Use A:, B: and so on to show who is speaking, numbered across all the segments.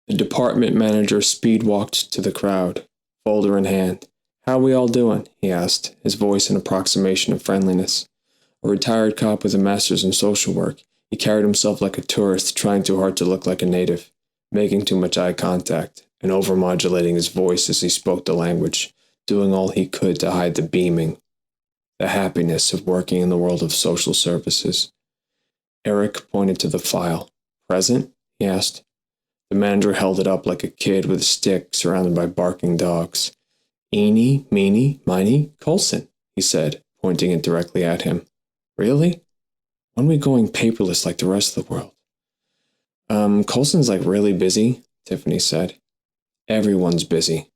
A: The department manager speed-walked to the crowd, folder in hand. "How we all doing?" he asked, his voice an approximation of friendliness. A retired cop with a master's in social work, he carried himself like a tourist, trying too hard to look like a native, making too much eye contact, and overmodulating his voice as he spoke the language, doing all he could to hide the beaming, the happiness of working in the world of social services. Eric pointed to the file. "Present?" he asked. The manager held it up like a kid with a stick surrounded by barking dogs. "Eeny, meeny, miny, Colson," he said, pointing it directly at him. "Really? When are we going paperless like the rest of the world?" Colson's like really busy," Tiffany said. "Everyone's busy."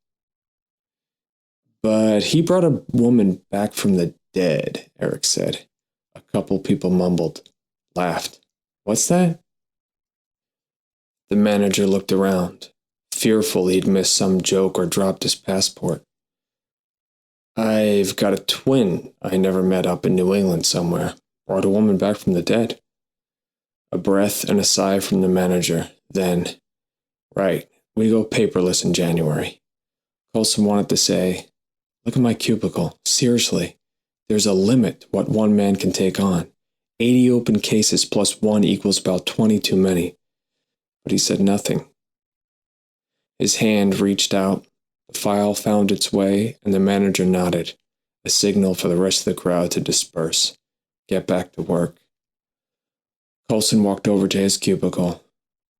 A: "But he brought a woman back from the dead," Eric said. A couple people mumbled, laughed. "What's that?" The manager looked around, fearful he'd missed some joke or dropped his passport. "I've got a twin I never met up in New England somewhere. Brought a woman back from the dead." A breath and a sigh from the manager, then, "Right, we go paperless in January." Colson wanted to say, "Look at my cubicle. Seriously, there's a limit to what one man can take on. 80 open cases plus one equals about 20 too many." But he said nothing. His hand reached out, the file found its way, and the manager nodded, a signal for the rest of the crowd to disperse, get back to work. Colson walked over to his cubicle.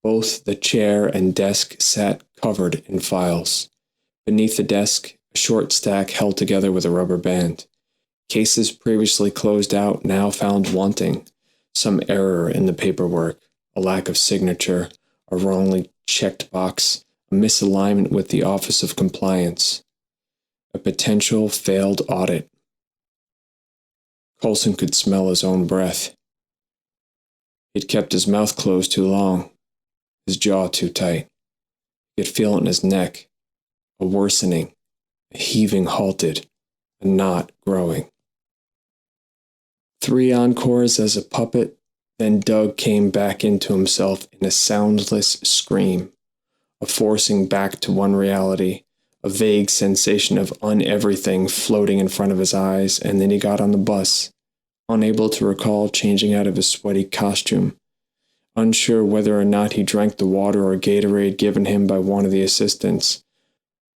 A: Both the chair and desk sat covered in files. Beneath the desk, a short stack held together with a rubber band. Cases previously closed out now found wanting. Some error in the paperwork, a lack of signature, a wrongly checked box, a misalignment with the Office of Compliance. A potential failed audit. Colson could smell his own breath. He'd kept his mouth closed too long, his jaw too tight. He could feel it in his neck, a worsening, a heaving halted, a knot growing. 3 encores as a puppet, then Doug came back into himself in a soundless scream, a forcing back to one reality, a vague sensation of un-everything floating in front of his eyes, and then he got on the bus, unable to recall changing out of his sweaty costume, unsure whether or not he drank the water or Gatorade given him by one of the assistants,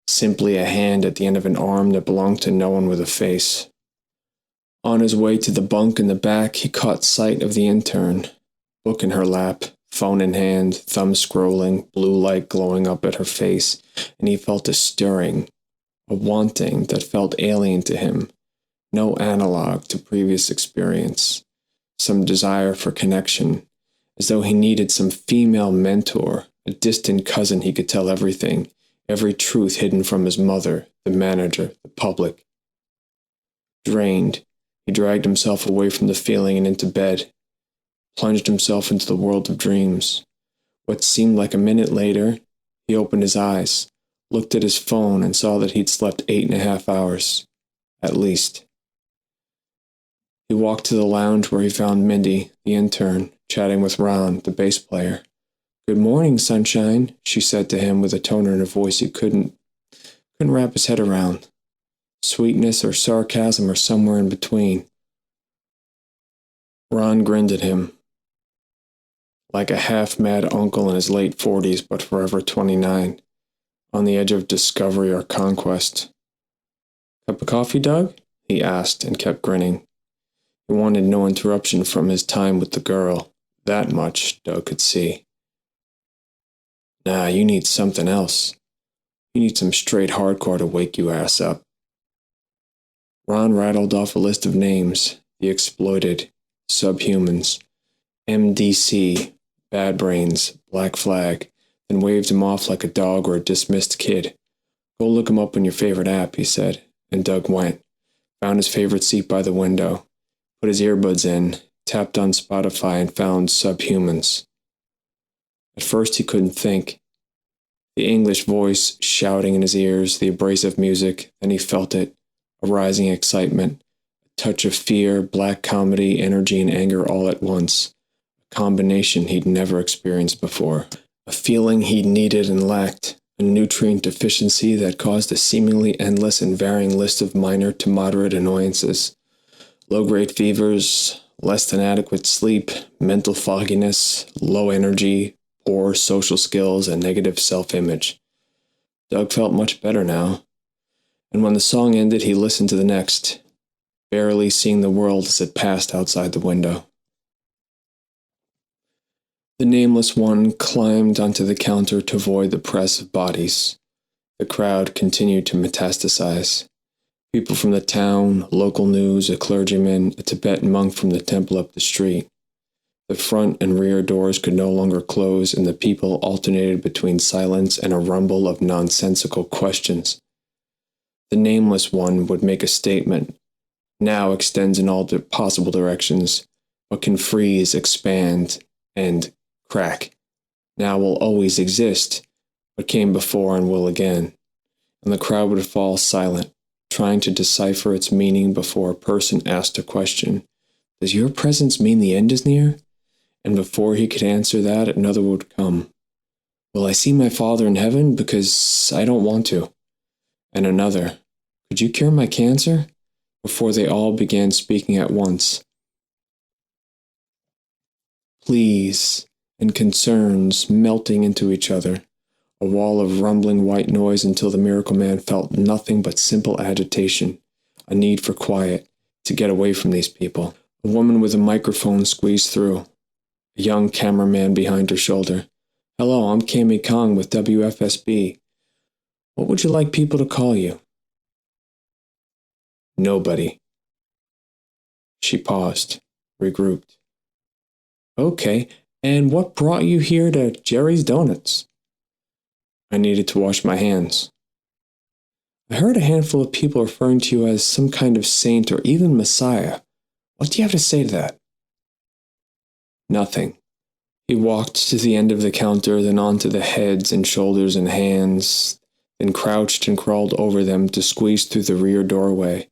A: simply a hand at the end of an arm that belonged to no one with a face. On his way to the bunk in the back, he caught sight of the intern, book in her lap, phone in hand, thumb scrolling, blue light glowing up at her face, and he felt a stirring, a wanting that felt alien to him, no analog to previous experience, some desire for connection, as though he needed some female mentor, a distant cousin he could tell everything, every truth hidden from his mother, the manager, the public. Drained, he dragged himself away from the feeling and into bed, plunged himself into the world of dreams. What seemed like a minute later, he opened his eyes, looked at his phone, and saw that he'd slept 8.5 hours, at least. He walked to the lounge where he found Mindy, the intern, chatting with Ron, the bass player. "Good morning, sunshine," she said to him with a tone in her voice he couldn't wrap his head around. Sweetness or sarcasm or somewhere in between. Ron grinned at him, like a half-mad uncle in his late 40s but forever 29, on the edge of discovery or conquest. "Cup of coffee, Doug?" he asked, and kept grinning. He wanted no interruption from his time with the girl. That much Doug could see. "Nah, you need something else. You need some straight hardcore to wake you ass up." Ron rattled off a list of names, the exploited, subhumans, MDC, Bad Brains, Black Flag, then waved him off like a dog or a dismissed kid. "Go look him up on your favorite app," he said, and Doug went, found his favorite seat by the window, put his earbuds in, tapped on Spotify and found Subhumans. At first he couldn't think. The English voice shouting in his ears, the abrasive music, then he felt it, a rising excitement, a touch of fear, black comedy, energy, and anger all at once, a combination he'd never experienced before. a feeling he needed and lacked, a nutrient deficiency that caused a seemingly endless and varying list of minor to moderate annoyances. Low-grade fevers, less than adequate sleep, mental fogginess, low energy, poor social skills, and negative self-image. Doug felt much better now, and when the song ended, he listened to the next, barely seeing the world as it passed outside the window. The nameless one climbed onto the counter to avoid the press of bodies. The crowd continued to metastasize. People from the town, local news, a clergyman, a Tibetan monk from the temple up the street. The front and rear doors could no longer close, and the people alternated between silence and a rumble of nonsensical questions. The nameless one would make a statement, now extends in all possible directions, but can freeze, expand, and crack. Now will always exist, but came before and will again. And the crowd would fall silent, trying to decipher its meaning before a person asked a question. Does your presence mean the end is near? And before he could answer that, another would come. Will I see my Father in heaven? Because I don't want to. And another. Could you cure my cancer? Before they all began speaking at once. Please and concerns melting into each other, a wall of rumbling white noise until the miracle man felt nothing but simple agitation, a need for quiet, to get away from these people. A woman with a microphone squeezed through, a young cameraman behind her shoulder. Hello, I'm Cami Kong with WFSB. What would you like people to call you? Nobody. She paused, regrouped. Okay, and what brought you here to Jerry's Donuts? I needed to wash my hands. I heard a handful of people referring to you as some kind of saint or even Messiah. What do you have to say to that? Nothing. He walked to the end of the counter, then onto the heads and shoulders and hands, then crouched and crawled over them to squeeze through the rear doorway,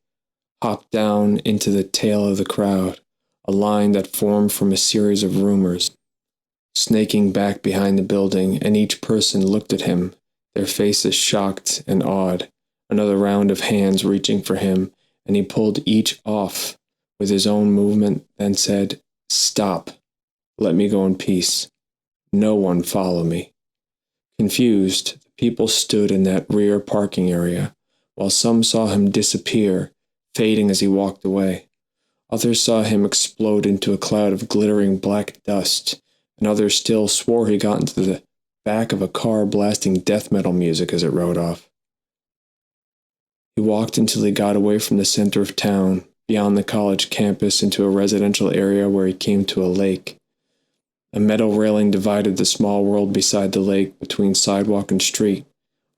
A: hopped down into the tail of the crowd, a line that formed from a series of rumors, snaking back behind the building, and each person looked at him, their faces shocked and awed, another round of hands reaching for him, and he pulled each off with his own movement, then said, Stop. Let me go in peace. No one follow me. Confused, the people stood in that rear parking area, while some saw him disappear, fading as he walked away. Others saw him explode into a cloud of glittering black dust, and others still swore he got into the back of a car blasting death metal music as it rode off. He walked until he got away from the center of town, beyond the college campus into a residential area where he came to a lake. A metal railing divided the small world beside the lake between sidewalk and street.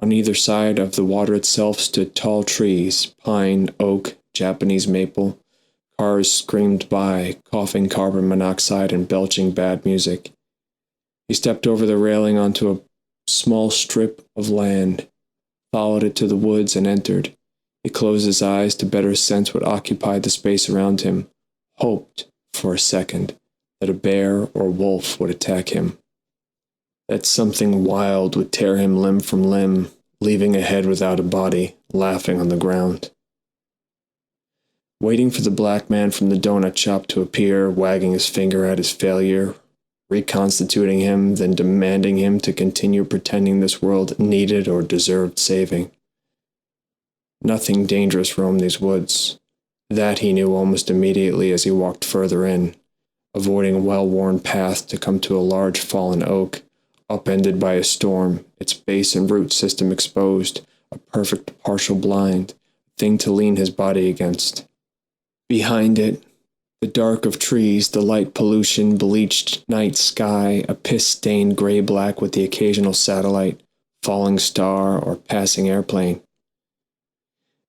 A: On either side of the water itself stood tall trees, pine, oak, Japanese maple. Cars screamed by, coughing carbon monoxide and belching bad music. He stepped over the railing onto a small strip of land, followed it to the woods, and entered. He closed his eyes to better sense what occupied the space around him, hoped, for a second, that a bear or wolf would attack him. That something wild would tear him limb from limb, leaving a head without a body, laughing on the ground. Waiting for the black man from the donut shop to appear, wagging his finger at his failure, reconstituting him, then demanding him to continue pretending this world needed or deserved saving. Nothing dangerous roamed these woods. That he knew almost immediately as he walked further in, avoiding a well-worn path to come to a large fallen oak, upended by a storm, its base and root system exposed, a perfect partial blind, thing to lean his body against. Behind it, the dark of trees, the light pollution, bleached night sky, a piss-stained gray-black with the occasional satellite, falling star, or passing airplane.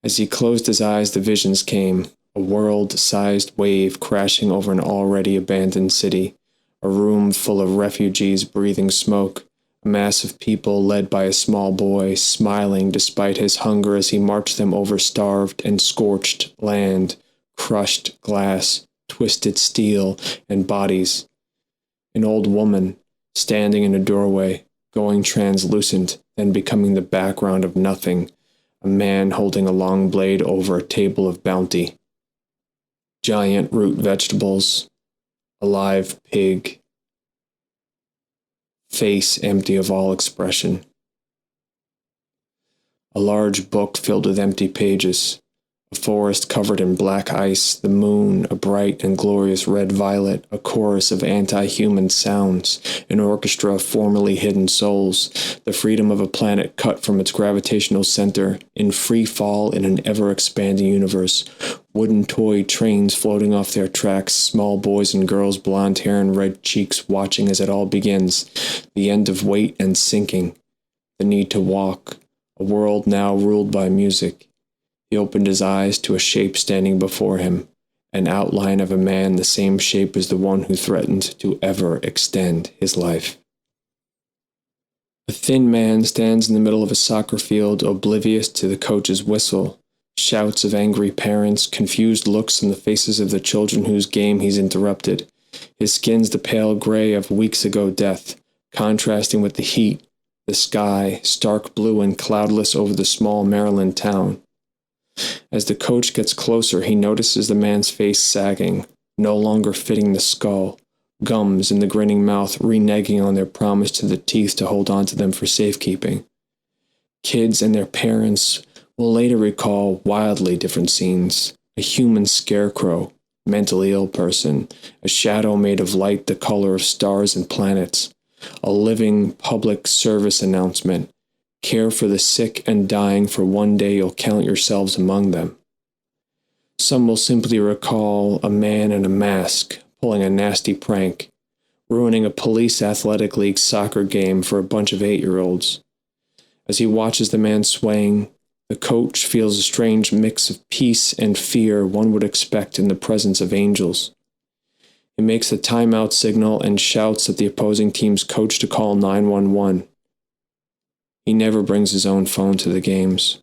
A: As he closed his eyes, the visions came, a world-sized wave crashing over an already abandoned city, a room full of refugees breathing smoke, a mass of people led by a small boy, smiling despite his hunger as he marched them over starved and scorched land, crushed glass, twisted steel, and bodies. An old woman, standing in a doorway, going translucent, then becoming the background of nothing, a man holding a long blade over a table of bounty. Giant root vegetables, a live pig, face empty of all expression. A large book filled with empty pages, a forest covered in black ice, the moon, a bright and glorious red violet, a chorus of anti-human sounds, an orchestra of formerly hidden souls, the freedom of a planet cut from its gravitational center, in free fall in an ever-expanding universe, wooden toy trains floating off their tracks, small boys and girls, blonde hair and red cheeks, watching as it all begins, the end of weight and sinking, the need to walk, a world now ruled by music. He opened his eyes to a shape standing before him, an outline of a man the same shape as the one who threatened to ever extend his life. A thin man stands in the middle of a soccer field, oblivious to the coach's whistle, shouts of angry parents, confused looks on the faces of the children whose game he's interrupted. His skin's the pale gray of weeks ago death, contrasting with the heat, the sky, stark blue and cloudless over the small Maryland town. As the coach gets closer, he notices the man's face sagging, no longer fitting the skull, gums in the grinning mouth reneging on their promise to the teeth to hold on to them for safekeeping. Kids and their parents will later recall wildly different scenes. A human scarecrow, mentally ill person, a shadow made of light the color of stars and planets, a living public service announcement. Care for the sick and dying, for one day you'll count yourselves among them. Some will simply recall a man in a mask pulling a nasty prank, ruining a police athletic league soccer game for a bunch of 8-year-olds. As he watches the man swaying, the coach feels a strange mix of peace and fear one would expect in the presence of angels. He makes the timeout signal and shouts at the opposing team's coach to call 911. He never brings his own phone to the games.